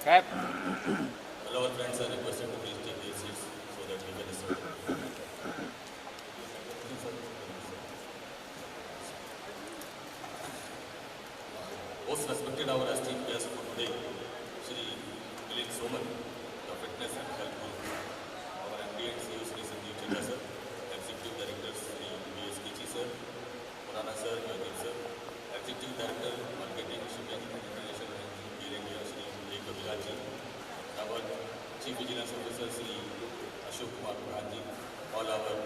Clap. All our friends are requested to please take their seats so that we can start. Most respected our esteemed guest for today, Shri Milind Soman, the Fitness and Health Guru. Our MD and CEO Shri Sanjeev Chadha sir, Executive Director Shri B.S. Kichi sir, Purana sir, Yogesh sir, Executive Director Marketing, Shipping and International Ranking, Air India Shri A. Kaviraj ji, our Chief Vigilance Officer Shri Ashok Kumar Pradhan ji, all our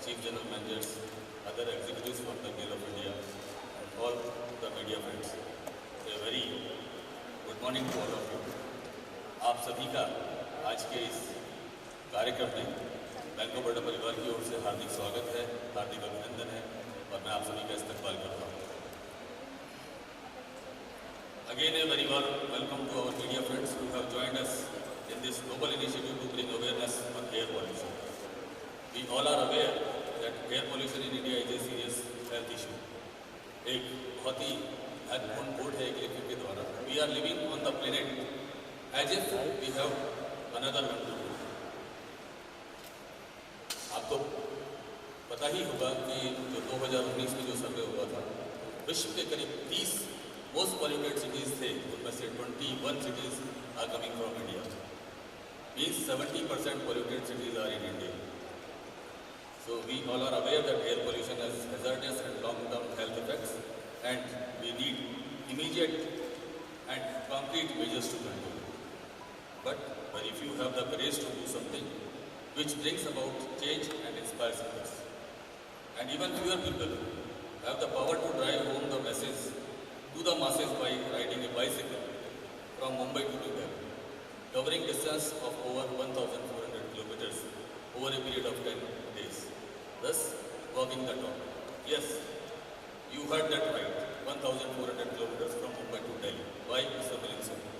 Chief General Managers, other executives from the Mail of India, and all the media friends. A very good morning to all of you. आप सभी का आज के इस कार्यक्रम में bank of Baroda परिवार की ओर से हार्दिक स्वागत है, हार्दिक अभिनंदन है और मैं आप सभी का इस्तकबाल करता हूँ। Again a very warm welcome to our media friends who have joined us in this global initiative to bring awareness on air pollution. We all are aware that air pollution in India is a serious health issue. एक बहुत ही महत्वपूर्ण coat है एक लेखक के द्वारा, we are living on the planet as if we have another one to live. आपको पता ही होगा कि जो 2019 में जो सर्वे हुआ था, विश्व के करीब 30 मोस्ट पॉल्यूटेड सिटीज थे, उनमें से 21 cities are coming from India. Means 70% polluted cities are in India. So we all are aware that air pollution has hazardous and long-term health effects, and we need immediate and concrete measures to control it. But very few have the courage to do something which brings about change and inspires others. And even fewer people have the power to drive home the message to the masses by riding a bicycle from Mumbai to Dubai, covering distance of over 1,400 kilometers over a period of 10 days. Thus, walking the talk. Yes, you heard that right. 1,400 kilometers from Mumbai to Delhi. Why Mr. Milind Soman?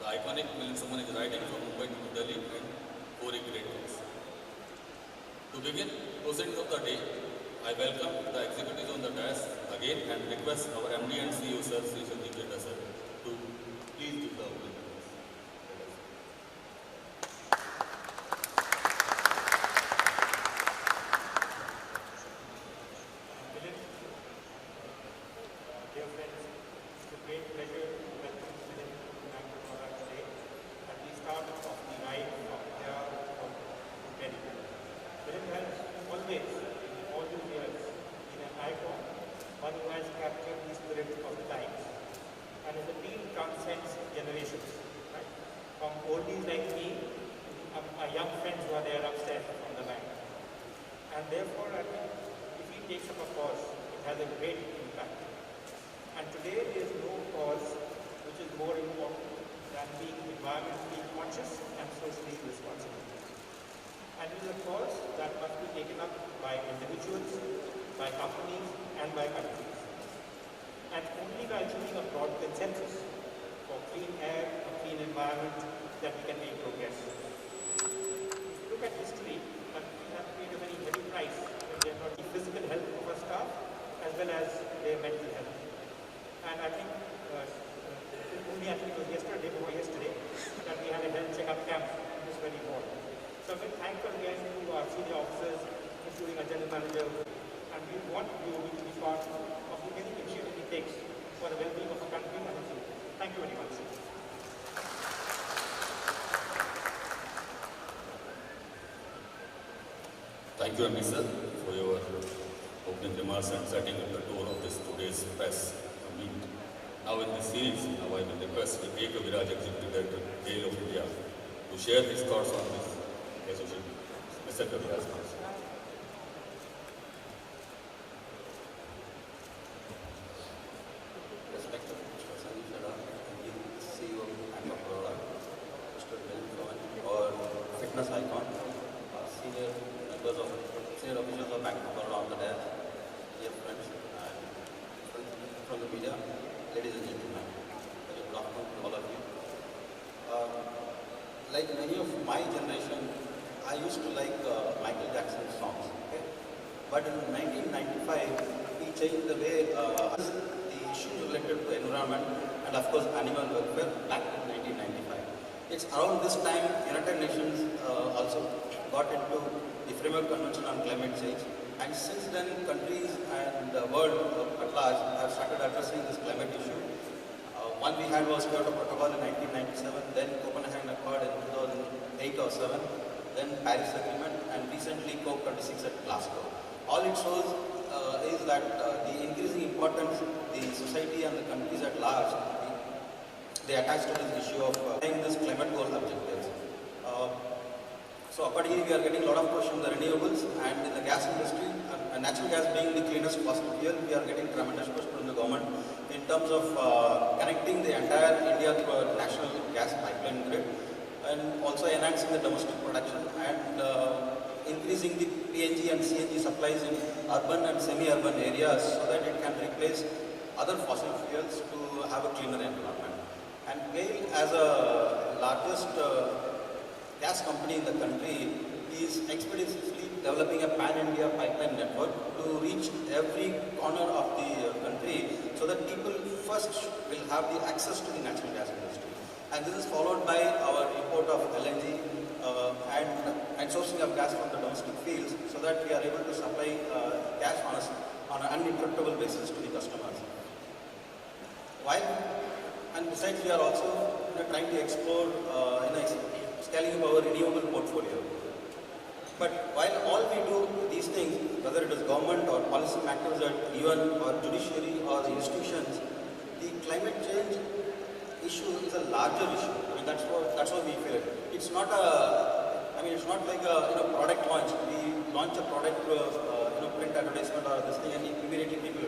The iconic Milind Soman is riding from Mumbai to Delhi and for a great cause. To begin proceedings of the day, I welcome the executives on the dais again and request our MD and CEO Sir Sri Sanjeev Chadha sir to please give the opening. Thank you, MD sir, for your opening remarks and setting up the tone of this today's press meet. Now in this series, I will request the A. Kaviraj, Executive Director, Mail of India, to share his thoughts on this association. Mr. Kaviraj, please. Respected Mr. Sanjeev Chadha, CEO of Bank of Baroda, Mr. Milind Soman, or fitness icon, senior members of senior officials of Bank of Baroda on the dais, dear friends, and from the media, ladies and gentlemen, very good afternoon to all of you. Like many of my generation, I used to like Michael Jackson's songs. Okay? But in 1995, he changed the way the issues related to environment and of course animal welfare back in 1995. It's around this time United Nations also got into the Framework Convention on Climate Change, and since then countries and the world at large have started addressing this climate issue. One we had was Kyoto Protocol in 1997, then Copenhagen Accord in 2008 or 7, then Paris Agreement, and recently COP26 at Glasgow. All it shows is that the increasing importance the society and the countries at large they attach to this issue of this climate goal objectives. So accordingly, we are getting a lot of push on the renewables, and in the gas industry, natural gas being the cleanest fossil fuel, we are getting tremendous push from the government in terms of connecting the entire India through a national gas pipeline grid, and also enhancing the domestic production and increasing the PNG and CNG supplies in urban and semi-urban areas so that it can replace other fossil fuels to have a cleaner environment. And GAIL, as a largest gas company in the country, is expeditiously developing a pan-India pipeline network to reach every corner of the country so that people first will have the access to the natural gas industry. And this is followed by our import of LNG and sourcing of gas from the domestic fields so that we are able to supply gas on an uninterruptible basis to the customers. And besides, we are also trying to explore scaling up our renewable portfolio. But while all we do these things, whether it is government or policy makers at UN or judiciary or the institutions, the climate change issue is a larger issue. I mean, that's what we feel. It's not it's not like a product launch. We launch a product through print advertisement or this thing, and immediately people.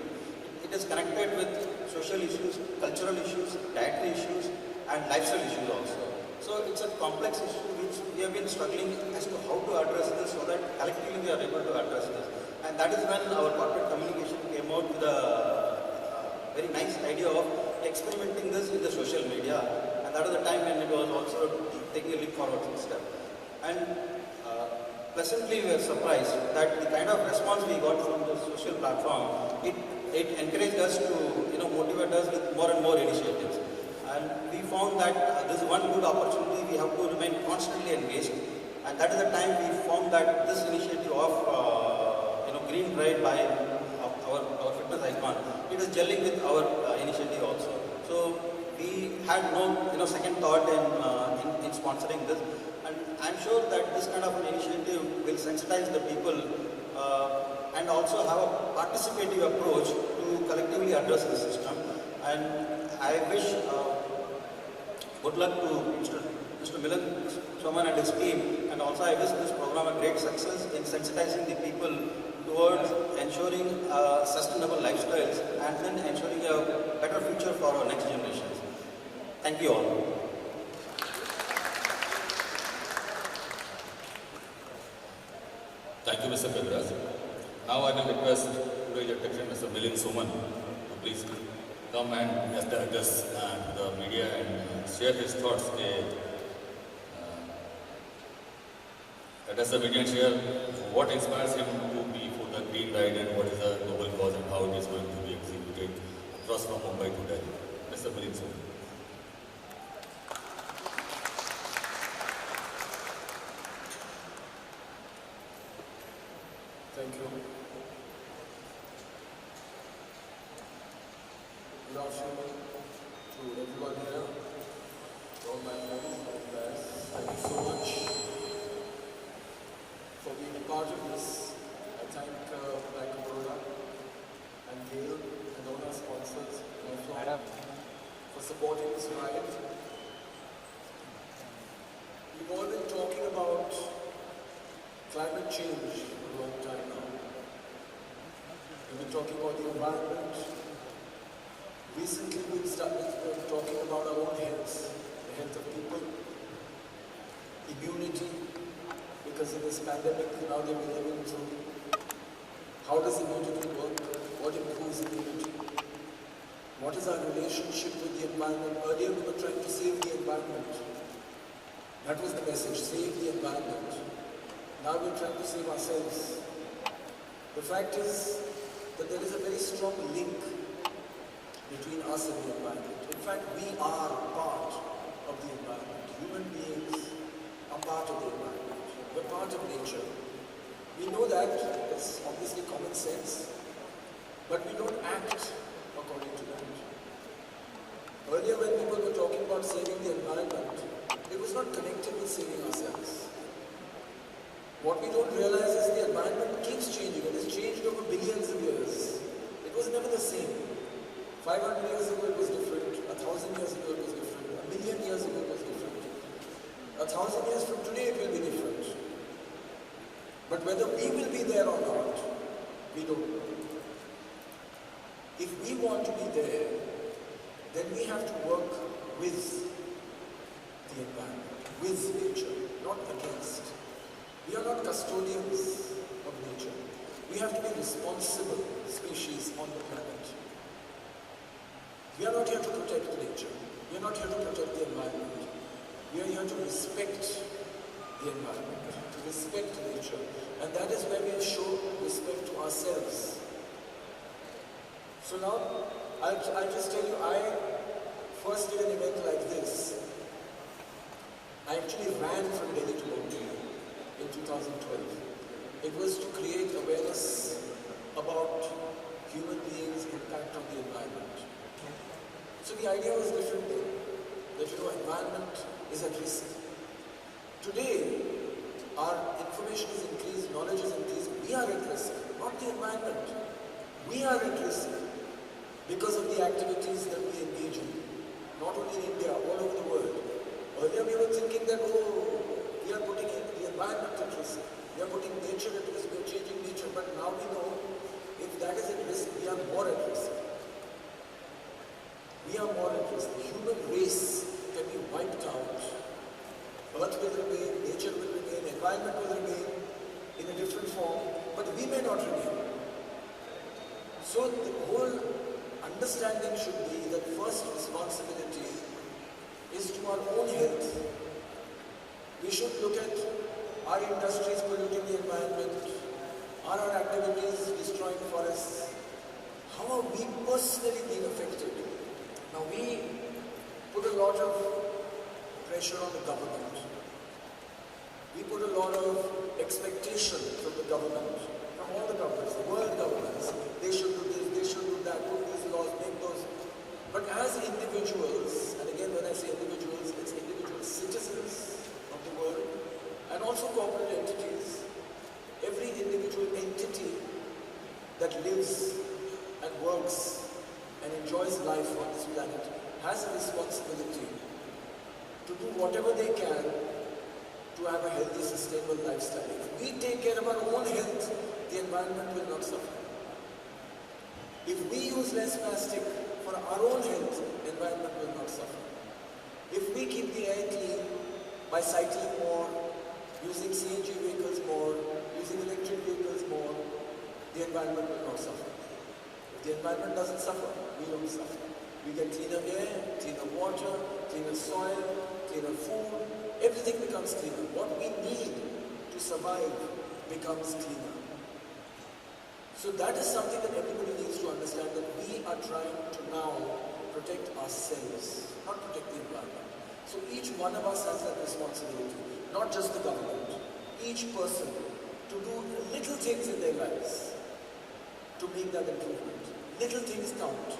It is connected with social issues, cultural issues, dietary issues, and lifestyle issues also. So it's a complex issue which we have been struggling as to how to address this so that collectively we are able to address this. And that is when our corporate communication came out with a very nice idea of experimenting this in the social media. And that was the time when it was also taking a leap forward step. And pleasantly we were surprised that the kind of response we got from the social platform, it encouraged us to motivate us with more and more initiatives. And we found that this is one good opportunity. We have to remain constantly engaged. And that is the time we found that this initiative of Green Ride by our fitness icon, it is gelling with our initiative also. So we had no second thought in sponsoring this. And I'm sure that this kind of an initiative will sensitize the people and also have a participative approach to collectively address the system. And I wish good luck to Mr. Milind Soman and his team, and also I wish this program a great success in sensitizing the people towards ensuring sustainable lifestyles and then ensuring a better future for our next generations. Thank you all. Thank you, Mr. Pedraj. Now I will request Your Attention Mr. Milind Soman to please come and address the media and share his thoughts. Address the media and share what inspires him to be for the Green Ride and what is the global cause and how it is going to be executed across from Mumbai to Delhi. Mr. Milind Soman. Thank you. Good afternoon to everyone here, to all my friends and guys. Thank you so much for being a part of this. I thank Bank of Baroda and GAIL and all our sponsors for supporting this ride. We've all been talking about climate change for a long time now. We've been talking about the environment. Recently we've started talking about our own health, the health of people, immunity, because in this pandemic now that we're living through, how does immunity work? What improves immunity? What is our relationship with the environment? Earlier we were trying to save the environment. That was the message, save the environment. Now we're trying to save ourselves. The fact is that there is a very strong link between us and the environment. In fact, we are part of the environment. Human part of the environment. We're part of nature. We know that, it's obviously common sense, but we don't act according to that. Earlier when people were talking about saving the environment, it was not connected with saving ourselves. What we don't realize is the environment keeps changing. It has changed over billions of years. It was never the same. 500 years ago it was different. 1,000 years ago it was different. 1,000,000 years ago it was different. 1,000 years from today it will be different. But whether we will be there or not, we don't know. If we want to be there, then we have to work with the environment, with nature, not against. We are not custodians of nature. We have to be responsible species on the planet. We are not here to protect nature. We are not here to protect the environment. We are here to respect the environment, to respect nature. And that is where we show respect to ourselves. So now, I'll just tell you, I first did an event like this. I actually ran from Delhi to Bombay in 2012. It was to create awareness about human beings' impact on the environment. So the idea was different then, that environment is at risk. Today, our information is increased, knowledge is increased, we are at risk, not the environment. We are at risk because of the activities that we engage in, not only in India, all over the world. Earlier we were thinking that, we are putting the environment at risk, we are putting nature at risk, we are changing nature, but now we know if that is at risk, we are more at risk. We are more at risk. The human race can be wiped out. Earth will remain, nature will remain, environment will remain in a different form, but we may not remain. So the whole understanding should be that first responsibility is to our own health. We should look at our industries polluting the environment, are our activities destroying forests, how are we personally being affected? Now we put a lot of pressure on the government. We put a lot of expectation from the government, from all the governments, the world governments. They should do this, they should do that, put these laws, make those. But as individuals, and again when I say individuals, it's individual citizens of the world, and also corporate entities. Every individual entity that lives and works and enjoys life on this planet has a responsibility to do whatever they can to have a healthy, sustainable lifestyle. If we take care of our own health, the environment will not suffer. If we use less plastic for our own health, the environment will not suffer. If we keep the air clean by cycling more, using CNG vehicles more, using electric vehicles more, the environment will not suffer. If the environment doesn't suffer, we don't suffer. We get cleaner air, cleaner water, cleaner soil, cleaner food, everything becomes cleaner. What we need to survive becomes cleaner. So that is something that everybody needs to understand, that we are trying to now protect ourselves, not protect the environment. So each one of us has that responsibility, not just the government, each person to do little things in their lives to make that improvement. Little things count.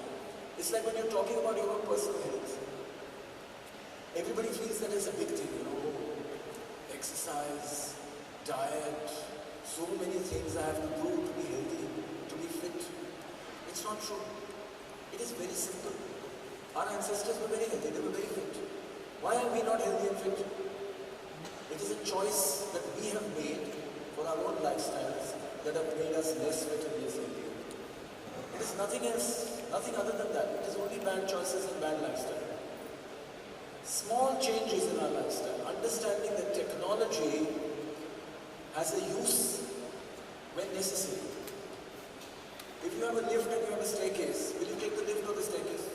It's like when you're talking about your own personal health. Everybody feels that it's a big thing, exercise, diet, so many things I have to do to be healthy, to be fit. It's not true. It is very simple. Our ancestors were very healthy, they were very fit. Why are we not healthy and fit? It is a choice that we have made for our own lifestyles that have made us less fit and less healthy. It is nothing else, nothing other than that. It is only bad choices and bad lifestyle. Small changes in our lifestyle, understanding that technology has a use when necessary. If you have a lift and you have a staircase, will you take the lift or the staircase?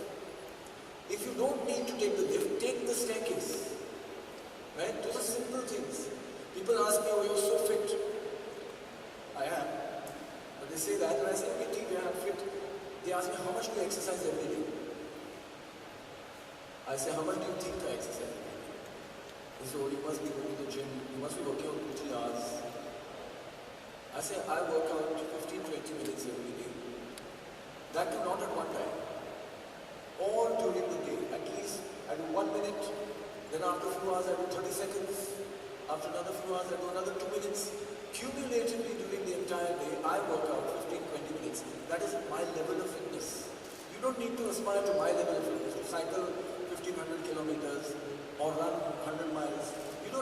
If you don't need to take the lift, take the staircase. Right? Those are simple things. People ask me, you're so fit. I am. But they say that, and I say, okay, I'm fit. They ask me, how much do you exercise every day? I say, how much do you think I exercise every day? They So you must be going to the gym, you must be working out 2-3 hours. I say I work out 15-20 minutes every day. That too not at one time. All during the day. At least I do 1 minute, then after a few hours I do 30 seconds. After another few hours I do another 2 minutes. Cumulatively during the entire day, I work out 15-20 minutes. That is my level of fitness. You don't need to aspire to my level of fitness, to cycle 1500 kilometers or run 100 miles.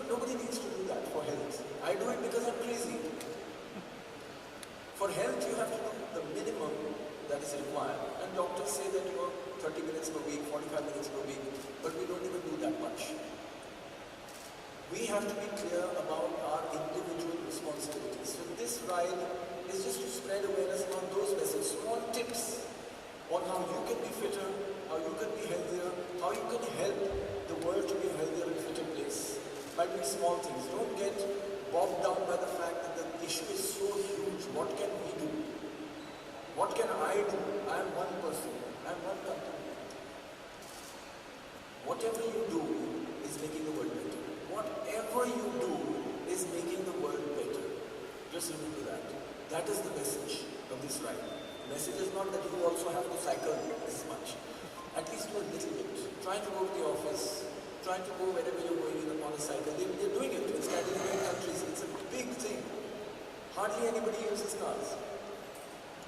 Nobody needs to do that for health. I do it because I'm crazy. For health, you have to do the minimum that is required. And doctors say that you work 30 minutes per week, 45 minutes per week, but we don't even do that much. We have to be clear about our individual responsibilities. So this ride is just to spread awareness on those messages, small tips on how you can be fitter, how you can be healthier, how you can help the world to be a healthier and fitter place by doing small things. Don't get bogged down by the fact that the issue is so huge. What can we do? What can I do? I am one person. I am one company. Whatever you do is making the world better. Whatever you do is making the world better. Just remember that. That is the message of this ride. The message is not that you also have to cycle this much. At least do a little bit. Try to go to the office. Try to go wherever you're going on a cycle. They're doing it in Scandinavian countries. It's a big thing. Hardly anybody uses cars.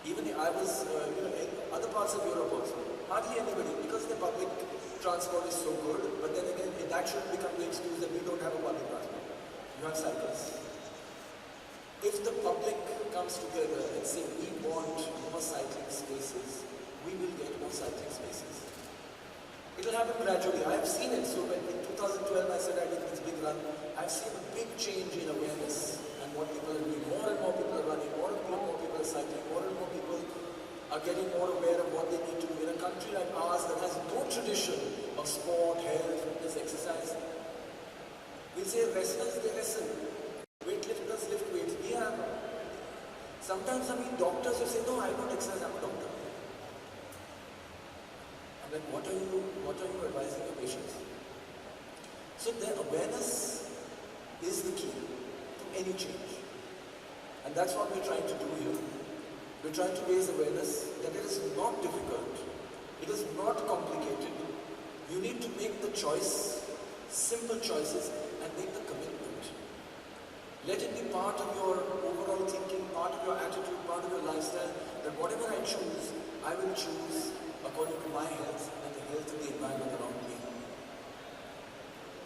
Even I was, in other parts of Europe also. Hardly anybody, because the public transport is so good. But then again, that shouldn't become the excuse that we don't have a public transport. You have cycles. If the public comes together and say we want more cycling spaces, we will get more cycling spaces. It will happen gradually. I have seen it. So when in 2012 I said I did this big run, I've seen a big change in awareness and what people are doing. More and more people are running, more and more people are cycling, more and more people are getting more aware of what they need to do. In a country like ours that has no tradition of sport, health, fitness, exercise, we'll say wrestlers, they wrestle. Weightlifters lift weights. We have. Sometimes I meet doctors who say, no, I don't exercise, I'm a doctor. Like, what are you advising your patients? So their awareness is the key to any change. And that's what we're trying to do here. We're trying to raise awareness that it is not difficult. It is not complicated. You need to make the choice, simple choices, and make the commitment. Let it be part of your overall thinking, part of your attitude, part of your lifestyle, that whatever I choose, I will choose according to my health and the health of the environment around me.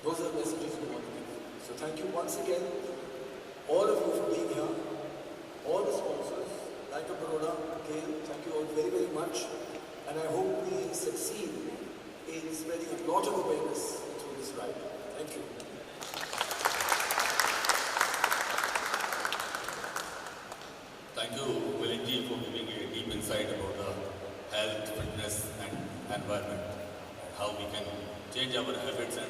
Those are the messages we want to give. So thank you once again, all of you for being here, all the sponsors, like Baroda, Gail, thank you all very, very much. And I hope we succeed in spreading a lot of awareness through this ride. Thank you. Thank you, Milinji, for giving a deep insight about the health, fitness and environment and how we can change our habits and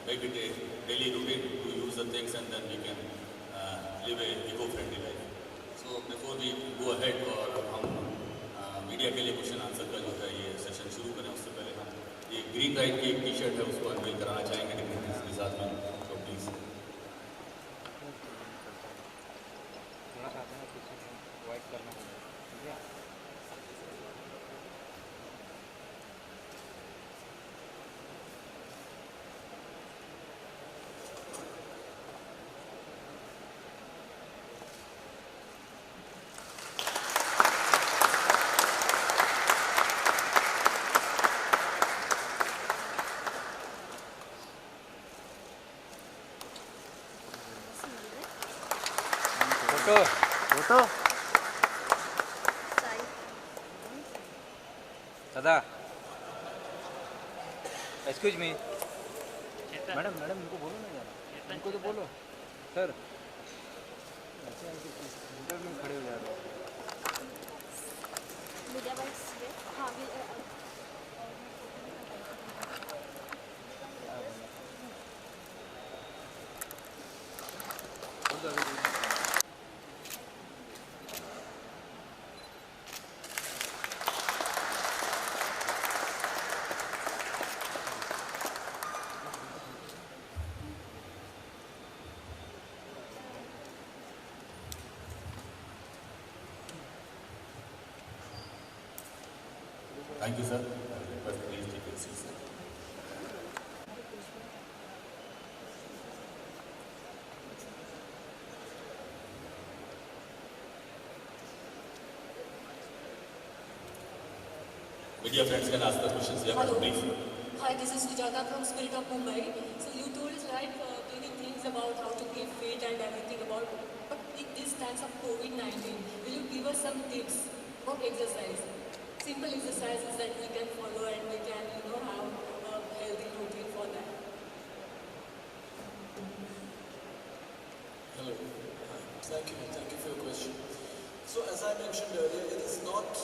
make it a daily routine to use the things and then we can live a eco-friendly life. So before we go ahead और हम media के लिए question answer का जो है ये session शुरू करें उससे पहले हम ये ग्रीन राइट की एक टी शर्ट है उसको अनवेल कराना चाहेंगे डिग्निटरीज के साथ में तो प्लीज़ वाइट करना ठीक है फोटो फोटो दादा एक्सक्यूज मी मैडम मैडम इनको बोलो ना यार इनको तो बोलो सर ऐसे इंटर में खड़े हो जा रहे हो मीडिया बाइट्स हाँ Thank you, sir. I request please take your seats, sir. Media friends can ask the questions. Yeah, Hello. please. Hi, this is Sujata from Spirit of Mumbai. So you told like many things about how to keep fit and everything about, but in these times of COVID-19, will you give us some tips of exercise? Simple exercises that we can follow and we can, have a healthy routine for that. Hello. Hi. Thank you for your question. So as I mentioned earlier, it is not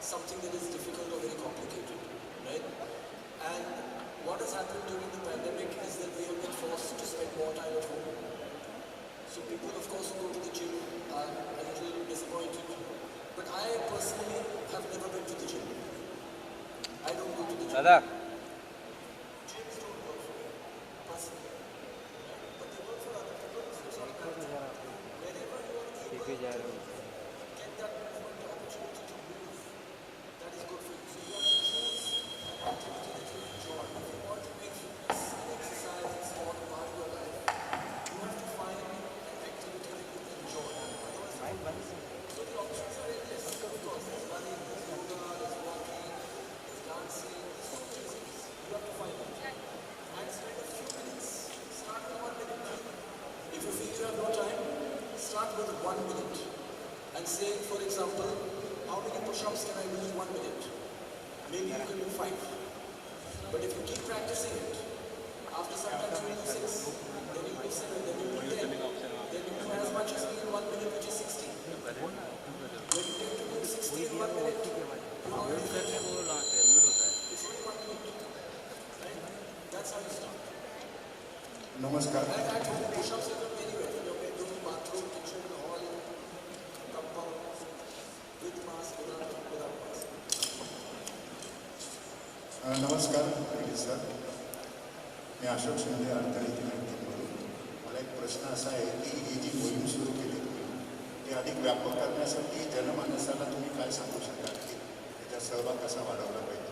something that is difficult or very complicated, right? And what has happened during the pandemic is that we have been forced to spend more time at home. So people, of course, who go to the gym are a little disappointed. But I personally have never been to the gym. I don't go to the gym. दादा Gyms don't work for me, personally. But they work for other people, so it's not bad. Wherever you are able ठीक है जा रहे हो get that movement opportunity to move, that is good for you. So you have to choose an activity that you enjoy. If you want to make fitness and exercise and sport a part of your life, you have to find an activity that you enjoy. Otherwise, so the options are endless. Of course, there's running, there's yoga, there's walking, there's dancing, there's so many things. You have to find it. And spend a few minutes. Start with 1 minute. If you feel you have no time, start with 1 minute. And say, for example, how many push-ups can I do in 1 minute? Maybe you can do 5. But if you keep practicing it, after sometimes you do 6, then you do 7, then you do 10, then you do as much as in 1 minute, which is 60. When you get to do 60 in 1 minute, you already करने को लाते हैं mute होता है it's only 1 minute. Right? That's how you start. नमस्कार. And at home, push-ups you can do anywhere. In your bedroom, bathroom, kitchen, hall, compound, with mask, without mask. नमस्कार पहिले sir, मी अशोक शिंदे अडचणीची बँकेमधून. मला एक प्रश्न असा आहे की ही जी मोहीम सुरू केली तुम्ही ती अधिक व्यापक करण्यासाठी जनमानसाला तुम्ही काय सांगू शकाल की त्याचा सहभाग कसा वाढवला पाहिजे?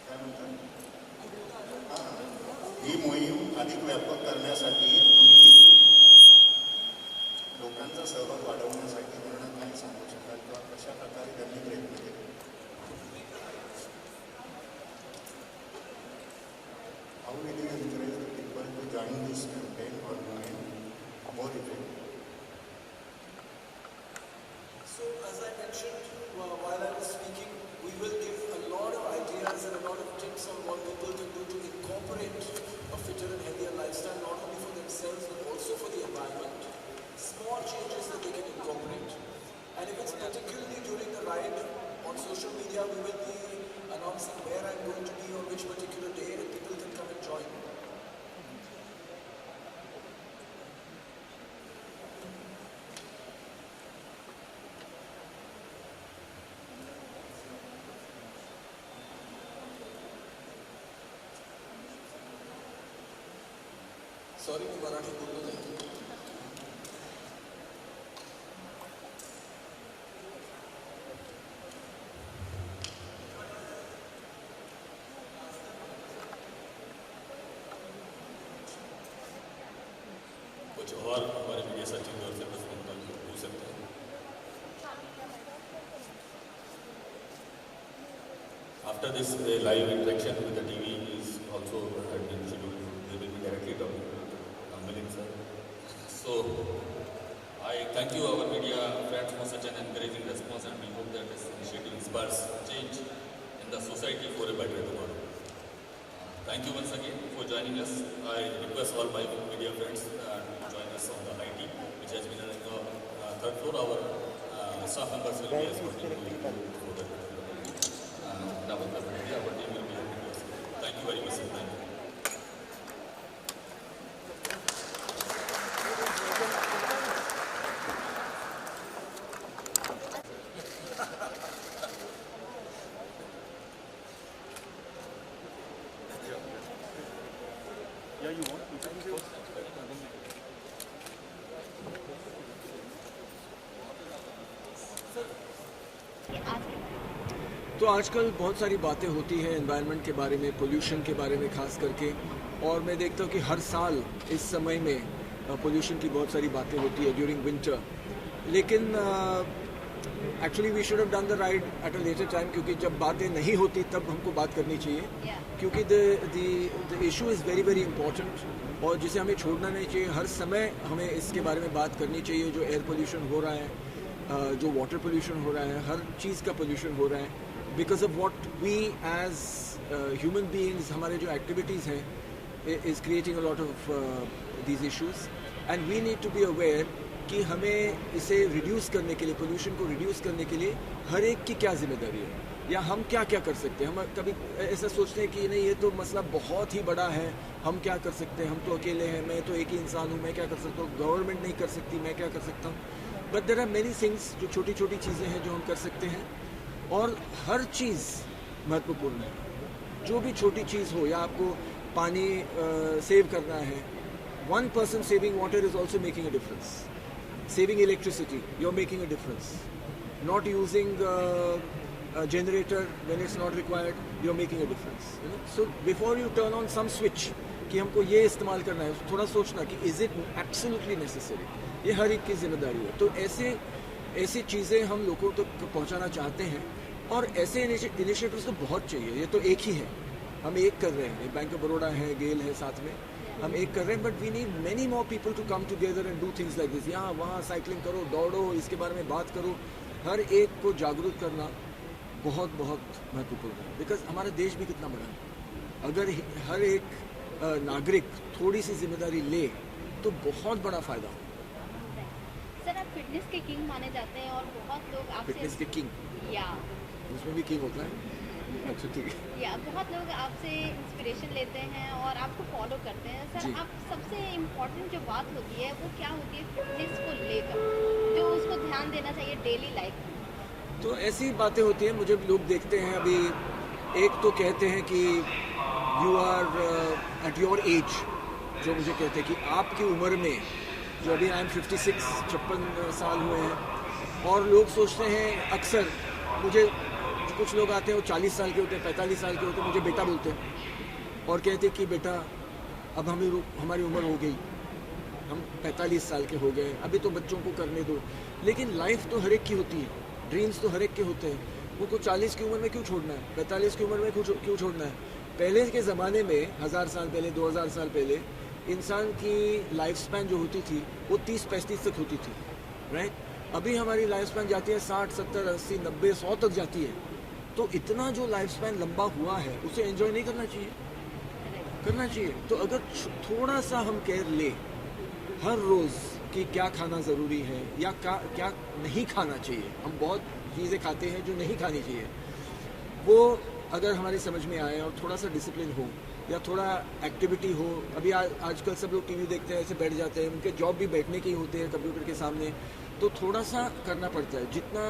काय म्हणतात? ही मोहीम अधिक व्यापक करण्यासाठी तुम्ही लोकांचा सहभाग वाढवण्यासाठी त्यांना काय सांगू शकाल किंवा कशा प्रकारे त्यांनी प्रयत्न केले? How will you encourage the people to join this campaign or movement more effectively? So, as I mentioned while I was speaking, we will give a lot of ideas and a lot of tips on what people can do to incorporate a fitter and healthier lifestyle, not only for themselves but also for the environment. Small changes that they can incorporate. And if it's particularly during the ride on social media, we will be announcing where I'm going to be on which particular day, and people can come and join. Sorry, मी मराठी बोललो नाही. कुछ और हमारे media सचिव की ओर से प्रश्न पूछ सकते हैं. After this, a live interaction with the TV is also been scheduled. They will be directly talking to Milind sir. So, I thank you, our media friends, for such an encouraging response, and we hope that this initiative inspires change in the society for a better tomorrow. Thank you once again for joining us. I request all my media friends to join us on the IT, which has been on the third floor. Our staff members will be escorting you for the our team will be happy to assist. Thank you very much, sir. Thank you. या you want कि आज तो आजकल बहुत सारी बातें होती हैं एनवायरनमेंट के बारे में, पोल्यूशन के बारे में खास करके, और मैं देखता हूँ कि हर साल इस समय में पोल्यूशन की बहुत सारी बातें होती है ड्यूरिंग विंटर। लेकिन actually we should have done the ride at a later time, क्योंकि जब बातें नहीं होती तब हमको बात करनी चाहिए, क्योंकि the issue is very very important और जिसे हमें छोड़ना नहीं चाहिए। हर समय हमें इसके बारे में बात करनी चाहिए। जो एयर पोल्यूशन हो रहा है, जो वाटर पोल्यूशन हो रहा है, हर चीज़ का पोल्यूशन हो रहा है because of what we as human beings, हमारे जो एक्टिविटीज़ हैं is creating a lot of these issues and we need to be aware कि हमें इसे रिड्यूस करने के लिए, पोल्यूशन को रिड्यूस करने के लिए हर एक की क्या जिम्मेदारी है या हम क्या क्या कर सकते हैं। हम कभी ऐसा सोचते हैं कि नहीं ये तो मसला बहुत ही बड़ा है, हम क्या कर सकते हैं, हम तो अकेले हैं, मैं तो एक ही इंसान हूँ, मैं क्या कर सकता हूँ, गवर्नमेंट नहीं कर सकती, मैं क्या कर सकता हूँ। But there are many things जो छोटी छोटी चीज़ें हैं जो हम कर सकते हैं और हर चीज़ महत्वपूर्ण है। जो भी छोटी चीज़ हो, या आपको पानी सेव करना है, 1 person saving water is also making a difference. Saving electricity, you're making a difference. Not using a generator when it's not required, you're making a difference. You know? So before you turn on some switch कि हमको ये इस्तेमाल करना है, थोड़ा सोचना कि is it absolutely necessary. ये हर एक की जिम्मेदारी है। तो ऐसी चीज़ें हम लोगों तक पहुंचाना चाहते हैं और ऐसे इनिशिएटिव्स तो बहुत चाहिए। ये तो एक ही है, हम एक कर रहे हैं, बैंक ऑफ बड़ौदा है, गेल है, साथ में हम एक कर रहे हैं। But we need many more people to come together and do things like this. यहाँ वहाँ साइकिलिंग करो, दौड़ो, इसके बारे में बात करो। हर एक को जागरूक करना बहुत बहुत महत्वपूर्ण है, बिकॉज हमारा देश भी कितना बड़ा है। अगर हर एक नागरिक थोड़ी सी जिम्मेदारी ले तो बहुत बड़ा फायदा हो। सर, आप फिटनेस के किंग माने जाते हैं और बहुत लोग आपसे फिटनेस के किंग, या उसमें भी किंग होता है। अच्छा, ठीक है। या बहुत लोग आपसे इंस्पिरेशन लेते हैं और आपको फॉलो करते हैं। सर, जी। आप सबसे इम्पोर्टेंट जो बात होती है वो क्या होती है फिटनेस को लेकर, जो उसको ध्यान देना चाहिए डेली लाइफ में? तो ऐसी बातें होती हैं, मुझे लोग देखते हैं। अभी एक तो कहते हैं कि you are at your age, जो मुझे कहते हैं कि आपकी उम्र में, जो अभी आई एम 56 साल हुए हैं, और लोग सोचते हैं अक्सर, मुझे कुछ लोग आते हैं वो 40 साल के होते हैं, 45 साल के होते हैं, मुझे बेटा बोलते हैं और कहते हैं कि बेटा अब हमारी उम्र हो गई, हम 45 साल के हो गए, अभी तो बच्चों को करने दो। लेकिन लाइफ तो हर एक की होती है, ड्रीम्स तो हर एक के होते हैं। उनको 40 की उम्र में क्यों छोड़ना है, 45 की उम्र में क्यों छोड़ना है? पहले के ज़माने में 1000 साल पहले, 2000 साल पहले, इंसान की लाइफ स्पैन जो होती थी वो 30-35 तक होती थी, राइट? अभी हमारी लाइफ स्पैन जाती है 60, 70, 80, 90, 100 तक जाती है। तो इतना जो लाइफ स्पैन लंबा हुआ है उसे एंजॉय नहीं करना चाहिए? करना चाहिए। तो अगर थोड़ा सा हम केयर ले हर रोज़ कि क्या खाना ज़रूरी है या क्या नहीं खाना चाहिए, हम बहुत चीज़ें खाते हैं जो नहीं खानी चाहिए, वो अगर हमारी समझ में आए और थोड़ा सा डिसिप्लिन हो या थोड़ा एक्टिविटी हो। अभी आजकल सब लोग टीवी देखते हैं, ऐसे बैठ जाते हैं, उनके जॉब भी बैठने के ही होते हैं कंप्यूटर के सामने, तो थोड़ा सा करना पड़ता है। जितना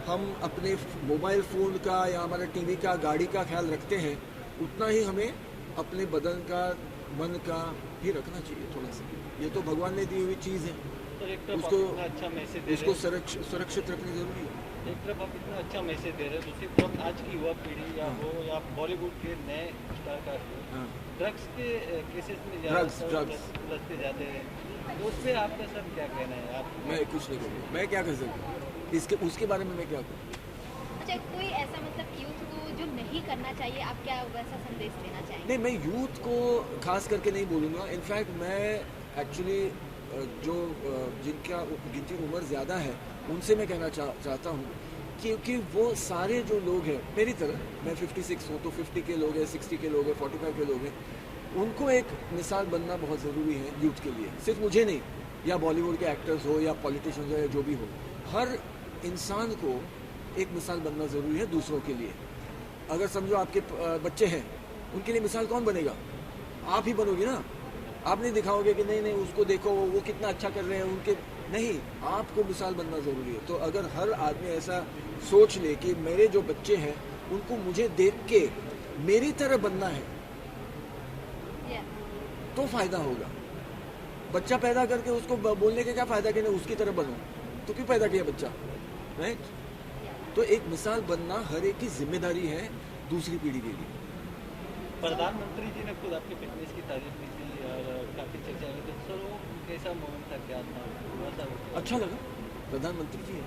हम अपने मोबाइल फ़ोन का या हमारे टीवी का, गाड़ी का ख्याल रखते हैं, उतना ही हमें अपने बदन का, मन का भी रखना चाहिए थोड़ा सा। ये तो भगवान ने दी हुई चीज़ है, उसको सुरक्षित रखनी ज़रूरी है। एक तरफ आप इतना अच्छा मैसेज दे रहे हैं, दूसरी तरफ आज की युवा पीढ़ी या हो या बॉलीवुड के नए स्टार ड्रग्स के केसेस में ड्रग्स लड़ते जाते हैं, तो उस पर आपका सर क्या कहना है? आप मैं कुछ नहीं करूँगा, मैं क्या कर सकता हूँ उसके बारे में मैं क्या करूँ? अच्छा, कोई ऐसा मतलब यूथ को जो नहीं करना चाहिए, आप क्या वैसा संदेश देना चाहेंगे? नहीं, मैं यूथ को खास करके नहीं बोलूँगा। इनफैक्ट मैं एक्चुअली जो जिनकी उम्र ज़्यादा है उनसे मैं कहना चाहता हूँ क्योंकि वो सारे जो लोग हैं मेरी तरह, मैं 56 हूँ, तो 50 के लोग हैं, 60 के लोग हैं, 45 के लोग हैं, उनको एक मिसाल बनना बहुत ज़रूरी है यूथ के लिए। सिर्फ मुझे नहीं, या बॉलीवुड के एक्टर्स हो या पॉलिटिशियंस हो या जो भी हो, हर इंसान को एक मिसाल बनना ज़रूरी है दूसरों के लिए। अगर समझो आपके बच्चे हैं, उनके लिए मिसाल कौन बनेगा? आप ही बनोगे ना। आप नहीं दिखाओगे कि नहीं उसको देखो वो कितना अच्छा कर रहे हैं, उनके नहीं, आपको मिसाल बनना ज़रूरी है। तो अगर हर आदमी ऐसा सोच ले कि मेरे जो बच्चे हैं उनको मुझे देख के मेरी तरह बनना है, तो फ़ायदा होगा। बच्चा पैदा करके उसको बोलने का क्या फ़ायदा कि नहीं उसकी तरह बनो, तो क्यों पैदा किया बच्चा, राइट? तो एक मिसाल बनना हर एक की जिम्मेदारी है दूसरी पीढ़ी के लिए। प्रधानमंत्री जी ने खुद आपकी फिटनेस की तारीफ की थी और काफ़ी चर्चा हुई थी, सर वो कैसा मोमेंट था, क्या था, थोड़ा सा अच्छा लगा, प्रधानमंत्री जी है।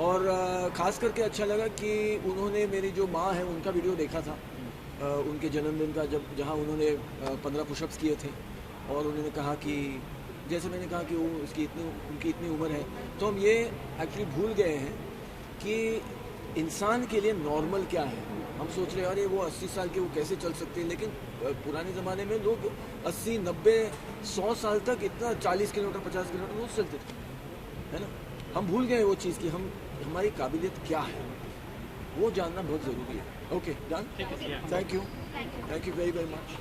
और ख़ास करके अच्छा लगा कि उन्होंने मेरी जो माँ है उनका वीडियो देखा था, उनके जन्मदिन का, जहाँ उन्होंने 15 पुशअप्स किए थे और उन्होंने कहा कि जैसे मैंने कहा कि वो उनकी इतनी उम्र है, तो हम ये एक्चुअली भूल गए हैं कि इंसान के लिए नॉर्मल क्या है। हम सोच रहे हैं अरे वो 80 साल के वो कैसे चल सकते हैं, लेकिन पुराने ज़माने में लोग 80, 90, 100 साल तक इतना 40 किलोमीटर 50 किलोमीटर रोज चलते थे, है ना। हम भूल गए वो चीज़ कि हमारी काबिलियत क्या है, वो जानना बहुत ज़रूरी है। Okay done, thank you very very much.